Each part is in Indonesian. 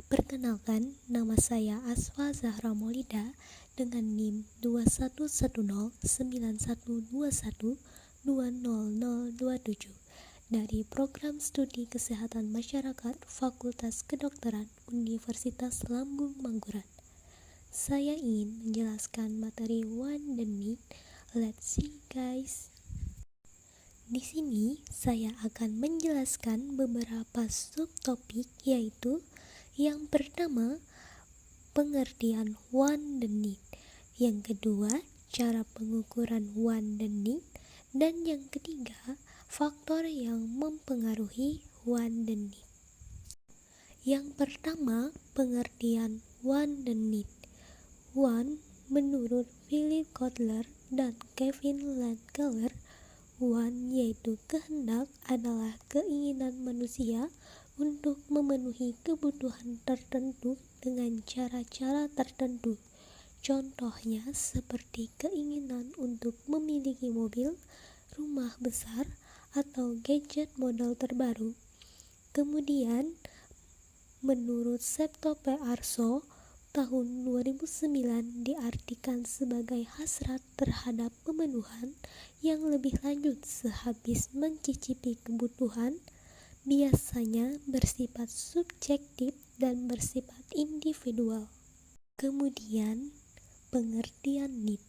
Perkenalkan, nama saya Asfa Zahra Maulida dengan NIM 21109121200027 dari Program Studi Kesehatan Masyarakat Fakultas Kedokteran Universitas Lambung Mangkurat. Saya ingin menjelaskan materi One the Need. Let's see guys. Di sini saya akan menjelaskan beberapa subtopik, yaitu yang pertama, pengertian One the Need. Yang kedua, cara pengukuran One the Need. Dan yang ketiga, faktor yang mempengaruhi One the Need. Yang pertama, pengertian One the Need. One, menurut Philip Kotler dan Kevin Landkeller, One yaitu kehendak adalah keinginan manusia untuk memenuhi kebutuhan tertentu dengan cara-cara tertentu. Contohnya seperti keinginan untuk memiliki mobil, rumah besar, atau gadget model terbaru. Kemudian, menurut Septo P. Arso, tahun 2009 diartikan sebagai hasrat terhadap pemenuhan yang lebih lanjut sehabis mencicipi kebutuhan, biasanya bersifat subjektif dan bersifat individual. Kemudian, pengertian need.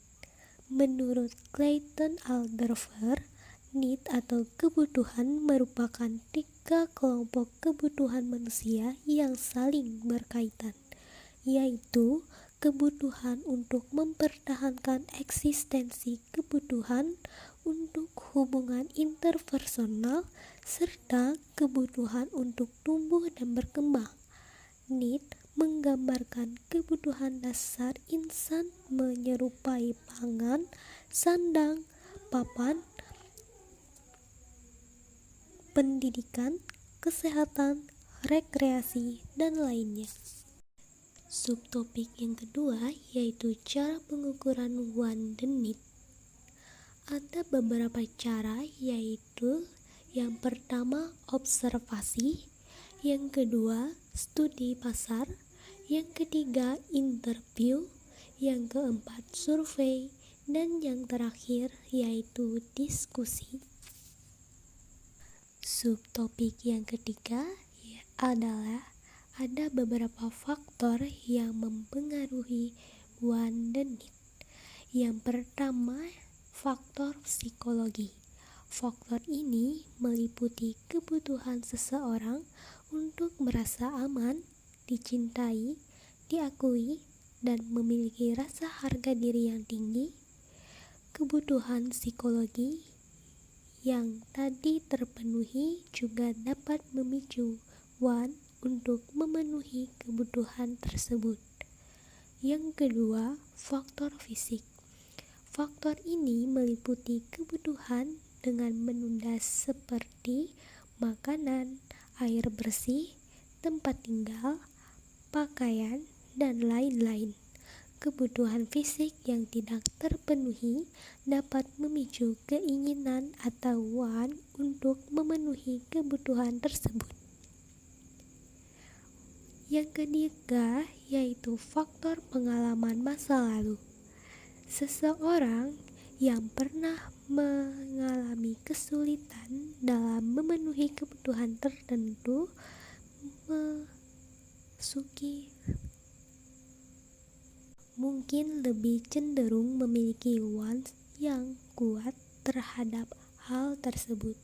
Menurut Clayton Alderfer, need atau kebutuhan merupakan 3 kelompok kebutuhan manusia yang saling berkaitan, yaitu kebutuhan untuk mempertahankan eksistensi, kebutuhan untuk hubungan interpersonal, serta kebutuhan untuk tumbuh dan berkembang. Need menggambarkan kebutuhan dasar insan menyerupai pangan, sandang, papan, pendidikan, kesehatan, rekreasi, dan lainnya. Subtopik yang kedua yaitu cara pengukuran One the Need. Ada beberapa cara, yaitu yang pertama observasi, yang kedua studi pasar, yang ketiga interview, yang keempat survei, dan yang terakhir yaitu diskusi. Subtopik yang ketiga adalah ada beberapa faktor yang mempengaruhi One the Need. Yang pertama, faktor psikologi. Faktor ini meliputi kebutuhan seseorang untuk merasa aman, dicintai, diakui, dan memiliki rasa harga diri yang tinggi. Kebutuhan psikologi yang tadi terpenuhi juga dapat memicu One untuk memenuhi kebutuhan tersebut. Yang kedua, faktor fisik. Faktor ini meliputi kebutuhan dengan menunda seperti makanan, air bersih, tempat tinggal, pakaian, dan lain-lain. Kebutuhan fisik yang tidak terpenuhi dapat memicu keinginan atau One untuk memenuhi kebutuhan tersebut. Yang ketiga yaitu faktor pengalaman masa lalu. Seseorang yang pernah mengalami kesulitan dalam memenuhi kebutuhan tertentu mungkin lebih cenderung memiliki wants yang kuat terhadap hal tersebut.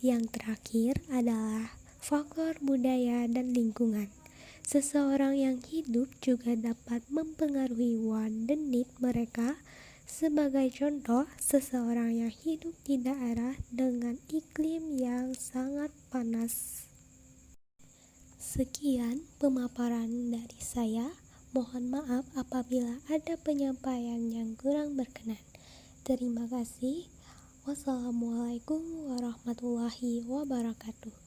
Yang terakhir adalah faktor budaya dan lingkungan. Seseorang yang hidup juga dapat mempengaruhi One the Need mereka. Sebagai contoh, seseorang yang hidup di daerah dengan iklim yang sangat panas. Sekian pemaparan dari saya. Mohon maaf apabila ada penyampaian yang kurang berkenan. Terima kasih. Wassalamualaikum warahmatullahi wabarakatuh.